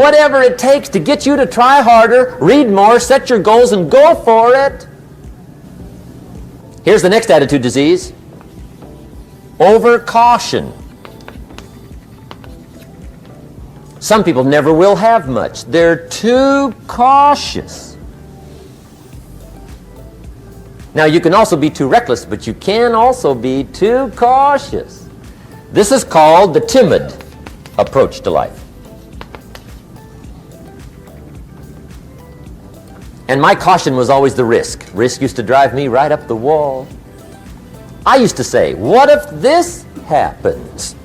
whatever it takes to get you to try harder, read more, set your goals, and go for it. Here's the next attitude disease. Overcaution. Some people never will have much. They're too cautious. Now, you can also be too reckless, but you can also be too cautious. This is called the timid approach to life. And my caution was always the risk. Risk used to drive me right up the wall. I used to say, what if this happens?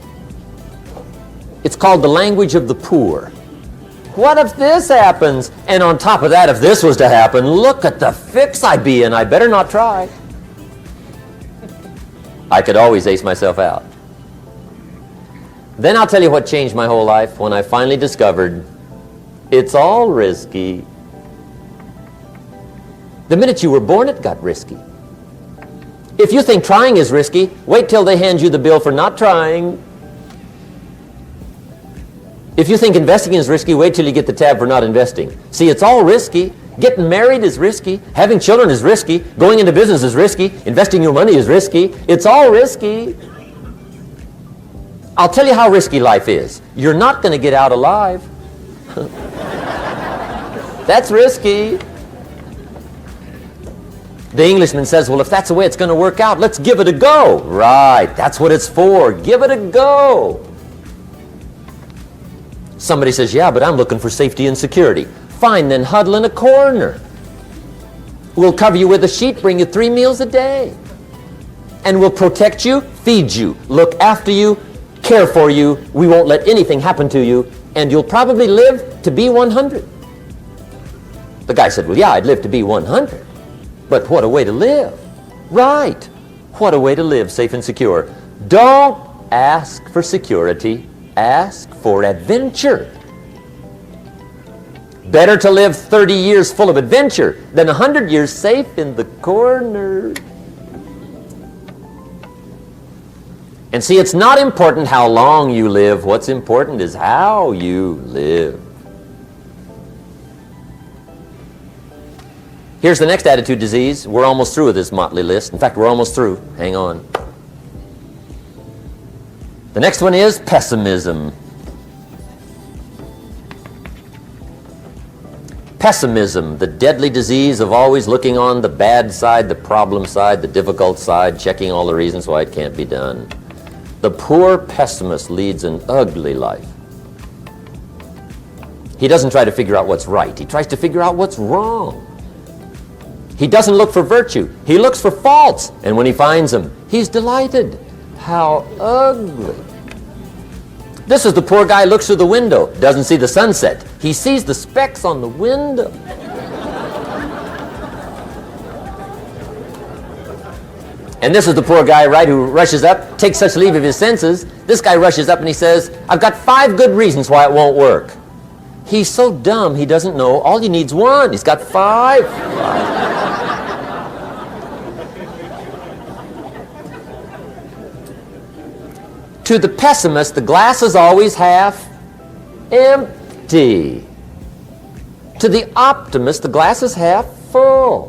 It's called the language of the poor. What if this happens? And on top of that, if this was to happen, look at the fix I'd be in. I better not try. I could always ace myself out. Then I'll tell you what changed my whole life when I finally discovered it's all risky. The minute you were born, it got risky. If you think trying is risky, wait till they hand you the bill for not trying. If you think investing is risky, wait till you get the tab for not investing. See, it's all risky. Getting married is risky. Having children is risky. Going into business is risky. Investing your money is risky. It's all risky. I'll tell you how risky life is. You're not going to get out alive. That's risky. The Englishman says, well, if that's the way it's going to work out, let's give it a go. Right, that's what it's for. Give it a go. Somebody says, yeah, but I'm looking for safety and security. Fine, then huddle in a corner. We'll cover you with a sheet, bring you 3 meals a day. And we'll protect you, feed you, look after you, care for you. We won't let anything happen to you, and you'll probably live to be 100. The guy said, well, yeah, I'd live to be 100. But what a way to live. Right. What a way to live, safe and secure. Don't ask for security. Ask for adventure. Better to live 30 years full of adventure than 100 years safe in the corner. And see, it's not important how long you live. What's important is how you live. Here's the next attitude disease. We're almost through with this motley list. In fact, we're almost through. Hang on. The next one is pessimism. Pessimism, the deadly disease of always looking on the bad side, the problem side, the difficult side, checking all the reasons why it can't be done. The poor pessimist leads an ugly life. He doesn't try to figure out what's right. He tries to figure out what's wrong. He doesn't look for virtue. He looks for faults. And when he finds them, he's delighted. How ugly. This is the poor guy who looks through the window, doesn't see the sunset. He sees the specks on the window. And this is the poor guy, right, who rushes up, takes such leave of his senses. This guy rushes up and he says, I've got 5 good reasons why it won't work. He's so dumb he doesn't know all he needs 1. He's got 5. To the pessimist, the glass is always half empty. To the optimist, the glass is half full.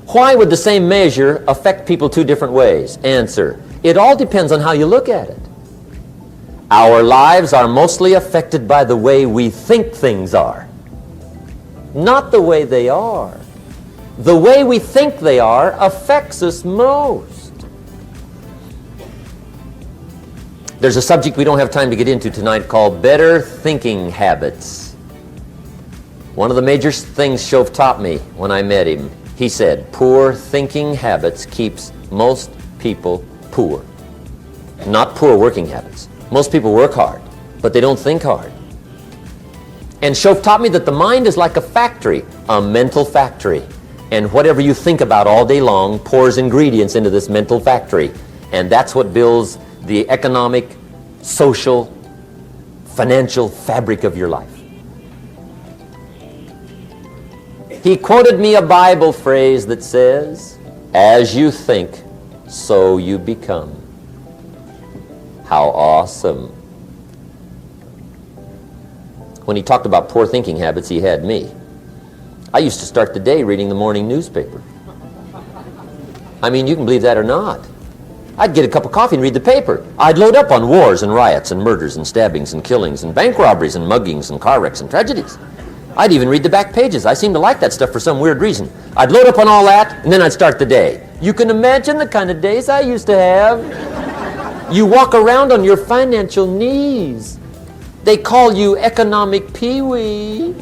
Why would the same measure affect people 2 different ways? Answer, it all depends on how you look at it. Our lives are mostly affected by the way we think things are, not the way they are. The way we think they are affects us most. There's a subject we don't have time to get into tonight called better thinking habits. One of the major things Shove taught me when I met him, he said, poor thinking habits keeps most people poor. Not poor working habits. Most people work hard, but they don't think hard. And Shove taught me that the mind is like a factory, a mental factory. And whatever you think about all day long pours ingredients into this mental factory. And that's what builds the economic, social, financial fabric of your life. He quoted me a Bible phrase that says, as you think, so you become. How awesome. When he talked about poor thinking habits, he had me. I used to start the day reading the morning newspaper. I mean, you can believe that or not. I'd get a cup of coffee and read the paper. I'd load up on wars and riots and murders and stabbings and killings and bank robberies and muggings and car wrecks and tragedies. I'd even read the back pages. I seem to like that stuff for some weird reason. I'd load up on all that, and then I'd start the day. You can imagine the kind of days I used to have. You walk around on your financial knees. They call you economic peewee.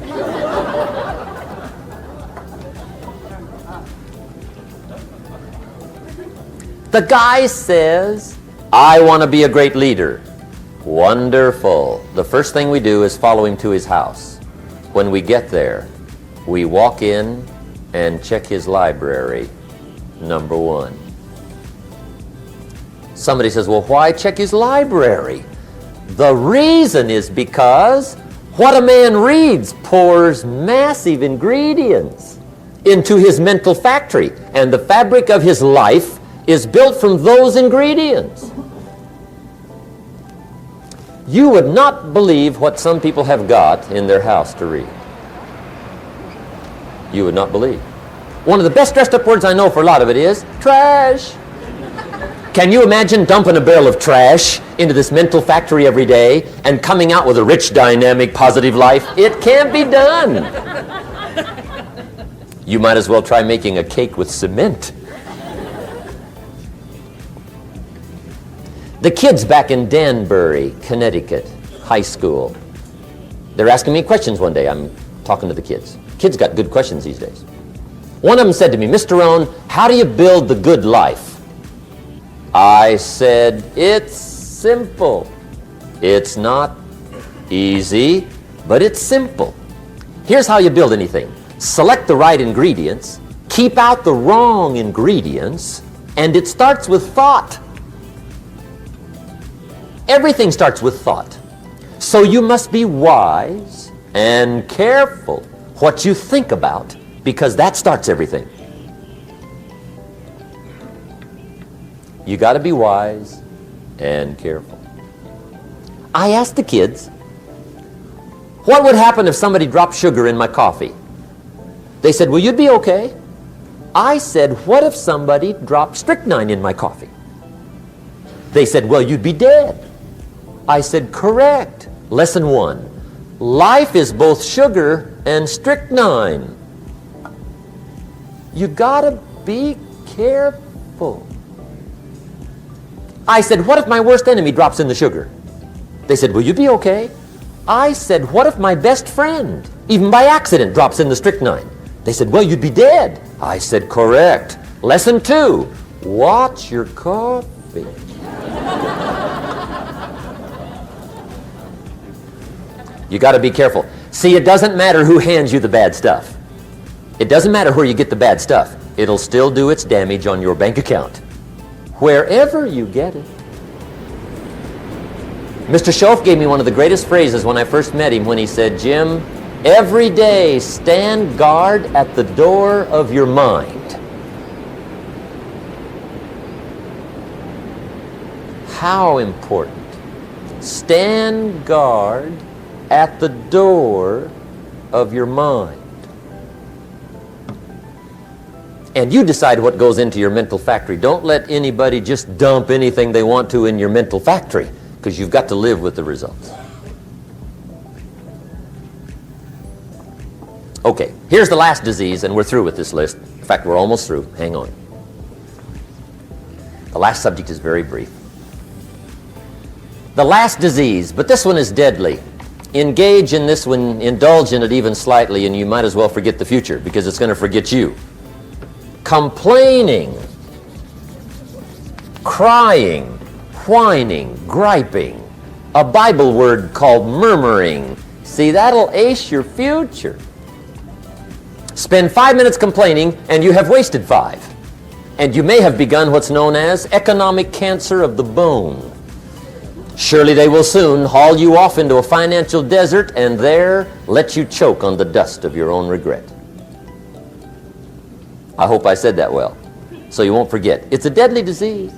The guy says, I want to be a great leader. Wonderful. The first thing we do is follow him to his house. When we get there, we walk in and check his library, number one. Somebody says, well, why check his library? The reason is because what a man reads pours massive ingredients into his mental factory, and the fabric of his life is built from those ingredients. You would not believe what some people have got in their house to read. You would not believe. One of the best dressed up words I know for a lot of it is trash. Can you imagine dumping a barrel of trash into this mental factory every day and coming out with a rich, dynamic, positive life? It can't be done. You might as well try making a cake with cement. The kids back in Danbury, Connecticut, high school, they're asking me questions one day. I'm talking to the kids. Kids got good questions these days. One of them said to me, Mr. Rohn, how do you build the good life? I said, it's simple. It's not easy, but it's simple. Here's how you build anything. Select the right ingredients, keep out the wrong ingredients, and it starts with thought. Everything starts with thought. So you must be wise and careful what you think about, because that starts everything. You got to be wise and careful. I asked the kids, what would happen if somebody dropped sugar in my coffee? They said, well, you'd be okay. I said, what if somebody dropped strychnine in my coffee? They said, well, you'd be dead. I said, correct. Lesson 1. Life is both sugar and strychnine. You gotta be careful. I said, what if my worst enemy drops in the sugar? They said, will you be okay? I said, what if my best friend, even by accident, drops in the strychnine? They said, well, you'd be dead. I said, correct. Lesson 2. Watch your coffee. You got to be careful. See, it doesn't matter who hands you the bad stuff. It doesn't matter where you get the bad stuff. It'll still do its damage on your bank account, wherever you get it. Mr. Schoaf gave me one of the greatest phrases when I first met him when he said, Jim, every day stand guard at the door of your mind. How important. Stand guard at the door of your mind. And you decide what goes into your mental factory. Don't let anybody just dump anything they want to in your mental factory, because you've got to live with the results. Okay, here's the last disease, and we're through with this list. In fact, we're almost through. Hang on. The last subject is very brief. The last disease, but this one is deadly. Engage in this one, indulge in it even slightly, and you might as well forget the future, because it's going to forget you. Complaining, crying, whining, griping, a Bible word called murmuring. See, that'll ace your future. Spend 5 minutes complaining, and you have wasted 5. And you may have begun what's known as economic cancer of the bone. Surely they will soon haul you off into a financial desert and there let you choke on the dust of your own regret. I hope I said that well, so you won't forget. It's a deadly disease.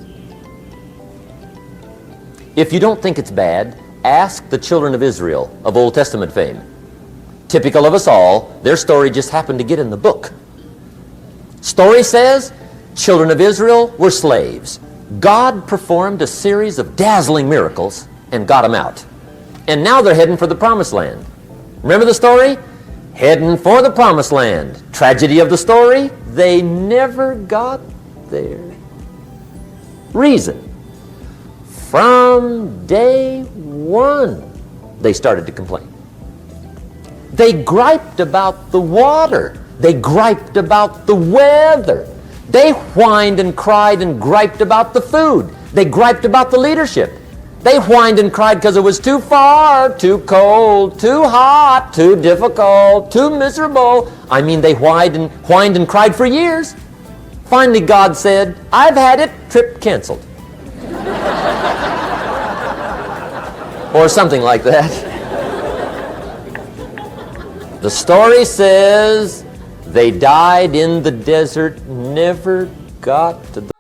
If you don't think it's bad, ask the children of Israel of Old Testament fame. Typical of us all, their story just happened to get in the book. Story says, children of Israel were slaves. God performed a series of dazzling miracles and got them out. And now they're heading for the promised land. Remember the story? Heading for the promised land. Tragedy of the story, they never got there. Reason. From day one, they started to complain. They griped about the water. They griped about the weather. They whined and cried and griped about the food. They griped about the leadership. They whined and cried because it was too far, too cold, too hot, too difficult, too miserable. I mean, they whined and cried for years. Finally, God said, I've had it, trip canceled. Or something like that. The story says they died in the desert, never got to the